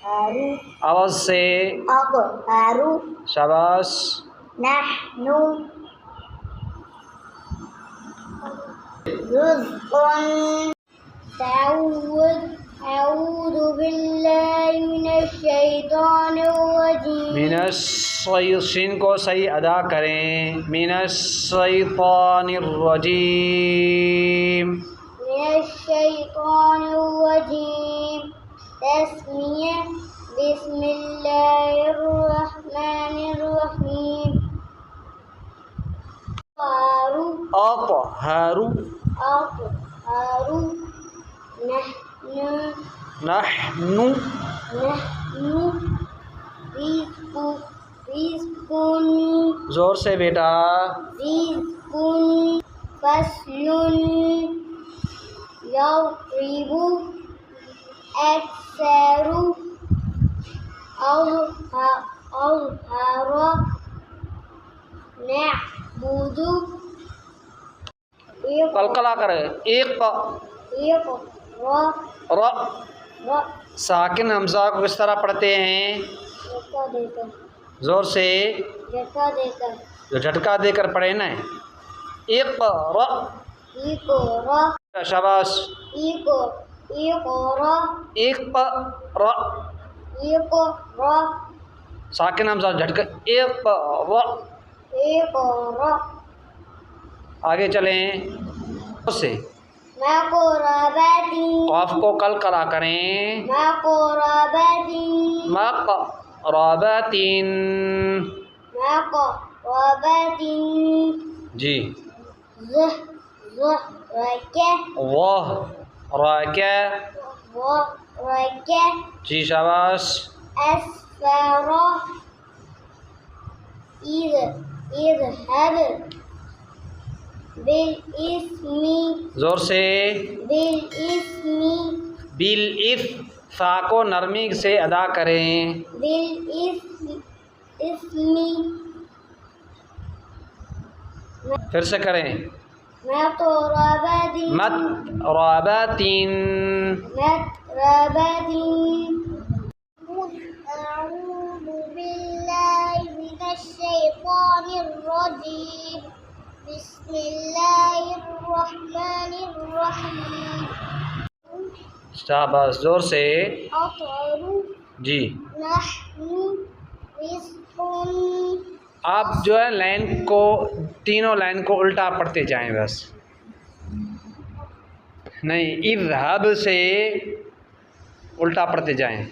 آواز سے أظهر شاباش. نحن رزقا أعوذ بالله من الشيطان الرجيم من الشین کو صحیح ادا کریں. من الشیطان الرجیم. من الشيطان الرجيم تسمية بسم الله الرحمن الرحيم اطہر. أطهر نحن نحن رزق زور سے بیٹا. رزق فصل يضرب أكثر أظهر نعبد قلقلہ کرے. ایک اقرأ ر ساکن حمزہ کو کس طرح پڑھتے ہیں؟ زور سے جو جھٹکا دے کر پڑھے نا. اقرأ. شاباش. اقرأ ساکن حمزہ جھٹکا. اقرأ. آگے چلیں. زور سے قاف کو قلقلہ کریں. مقربۃ. جی. وہ راکع. جی شاباش. أسفر اذهب بالاسم زور سے بالاسم بالإف فا کو نرمی سے ادا کریں. بالاسم پھر سے کریں. مطربة مطربۃ. أعوذ بالله من الشيطان الرجيم بسم الله الرحمن الرحيم شاباش. زور سے. أطهر جی. نحن رزق آپ جو ہے لائن کو تینوں لائن کو الٹا پڑھتے جائیں بس. نہیں اذهب سے الٹا پڑھتے جائیں.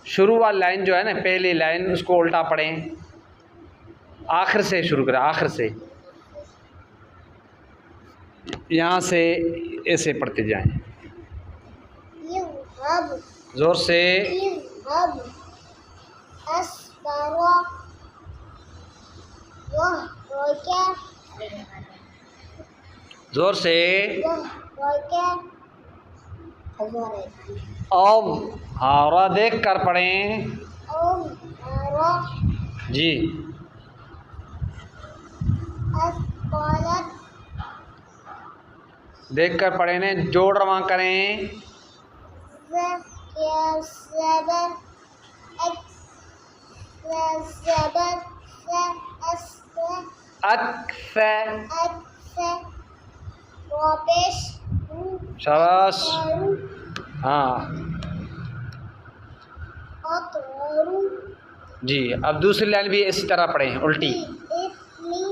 شروع والی لائن جو ہے نا پہلی لائن اس کو الٹا پڑھیں. آخر سے شروع کریں. آخر سے یہاں سے ایسے پڑھتے جائیں. يذهب زور سے. يذهب أسفر وهرك زور سے. وهرك اب ہارا دیکھ کر پڑھیں. أظهر جی. أثقلت دیکھ کر پڑھیں نے جوڑ رواں کریں. كسب أكسب اکثر. رابش شاباش. ہاں أطهر جی. اب دوسری لائن بھی اسی طرح پڑھیں الٹی. اسمي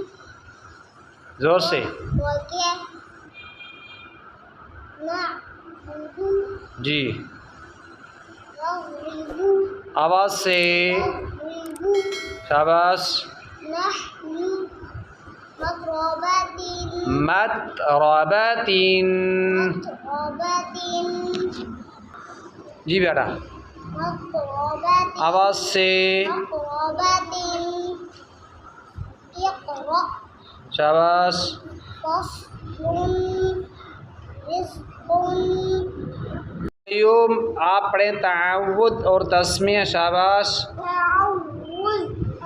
زور سے. وكه نعبد جی. نغرب آواز سے. شاباش. نحن مطربة مطربۃ. جی بیٹا. مطربة آواز سے. مطربة اقرأ شاباش. فصل رزق یوم آپ پڑھیں تعوذ اور تسمیہ. شاباش.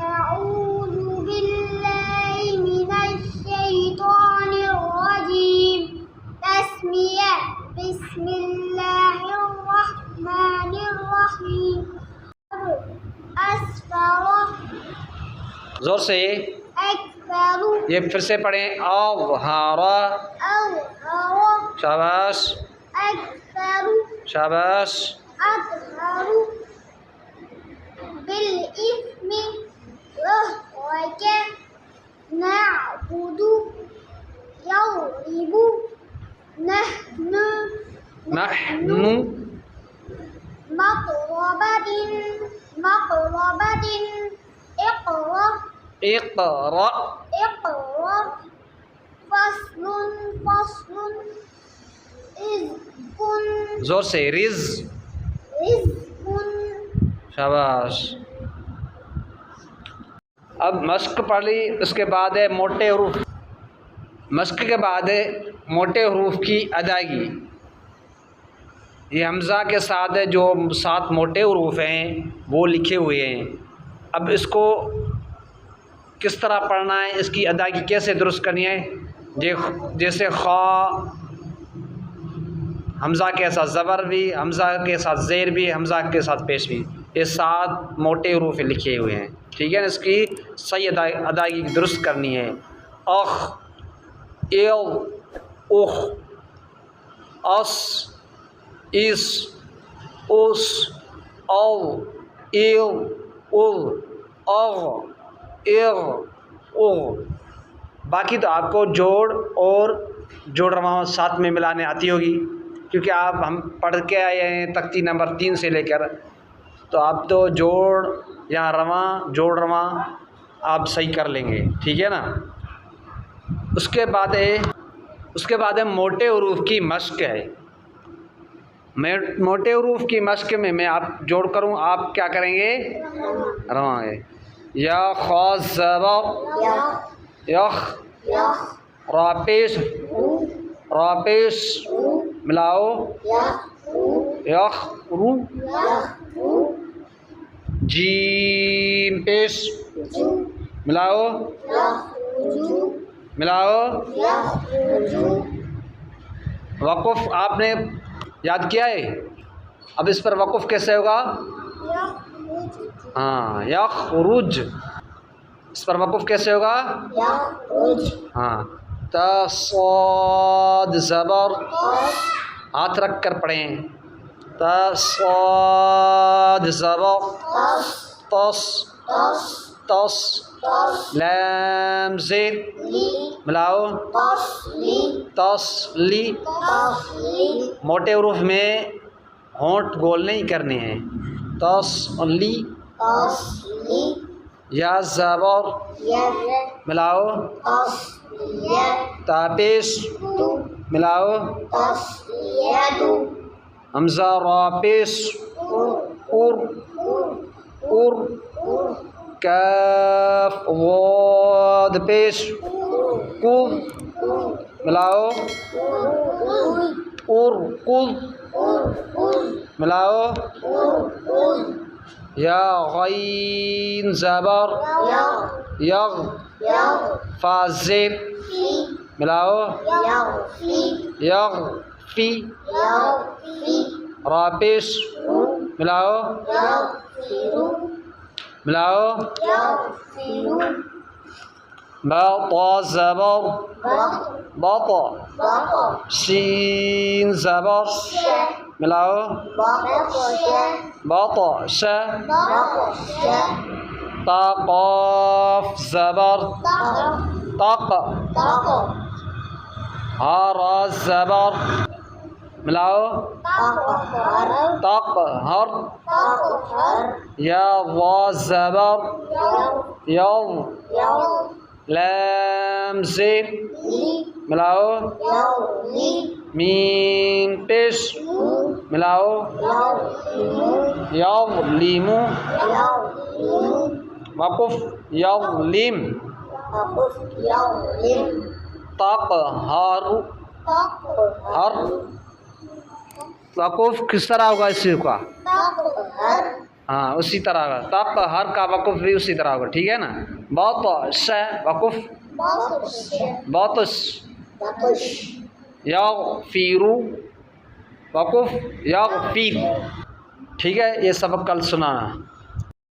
أعوذ بالله من الشيطان الرجيم تسمية بسم الله الرحمن الرحيم الرحيم أسفر زور سے أكبر یہ پھر سے پڑھیں اظہر أظهر شاباش أكبر شاباش أظهر بالإثم وهوك نعبد يضرب نحن مقربة اقرأ اقرأ فصل رزق زور سے رز رزق شاباش. اب مشق پڑھ لی، اس کے بعد ہے موٹے حروف. مشق کے بعد ہے موٹے حروف کی ادائیگی. یہ حمزہ کے ساتھ ہے جو 7 موٹے حروف ہیں وہ لکھے ہوئے ہیں. اب اس کو کس طرح پڑھنا ہے، اس کی ادائیگی کیسے درست کرنی ہے. جیسے خا، حمزہ کے ساتھ زبر بھی، حمزہ کے ساتھ زیر بھی، حمزہ کے ساتھ پیش بھی، یہ 7 موٹے حروف لکھے ہوئے ہیں. ٹھیک ہے نا، اس کی صحیح ادائیگی درست کرنی ہے. اخ، ایل، اخ، اس، اس، اس، او، ایل، ال، اغ، اغ، اغ. باقی تو آپ کو جوڑ اور جوڑ رواں ساتھ میں ملانے آتی ہوگی، کیونکہ ہم پڑھ کے آئے ہیں تختی نمبر 3 سے لے کر، تو آپ تو جوڑ یا رواں جوڑ رواں آپ صحیح کر لیں گے. ٹھیک ہے نا. اس کے بعد ہے موٹے حروف کی مشق ہے. موٹے حروف کی مشق میں آپ جوڑ کروں، آپ کیا کریں گے، رواں ہے. یا خا زبر یخ، را پیش ملاؤ، یخ رو، جیم پیش ملاؤ، وقف آپ نے یاد کیا ہے. اب اس پر وقف کیسے ہوگا، ہاں یخرج. اس پر وقف کیسے ہوگا، ہاں تصاد زبر، ہاتھ رکھ کر پڑھیں. تصاد زبر تص تص، لام زیر ملاؤ، تصلی. موٹے حروف میں ہونٹ گول نہیں کرنے ہیں. تصلی، یا زبر ملاؤ، تاپیش ملاؤ، حمزہ را پیش اور، کاف واد پیش کو ملاؤ، اور ملاؤ. یا غین زبر یغ، فا زیر ملاؤ، یغ فی، را پیش ملاؤ، با طا زبر باطا، شین زبر ملاؤ، باطا ش، تا قاف زبر طاق، ہا را زبر ملاؤ، طاق ہر، یا وا زبر یو، لام زیر ملاؤ، میم پیش ملاؤ، یظلم وقف، یظلم تقہر ہر. وقف کس طرح ہوگا اس کا، ہاں اسی طرح ہوگا. تقہر کا وقف بھی اسی طرح ہوگا. ٹھیک ہے نا. بطش وقف، بطش. یغفر وقف، یغفر. ٹھیک ہے، یہ سبق کل سنانا.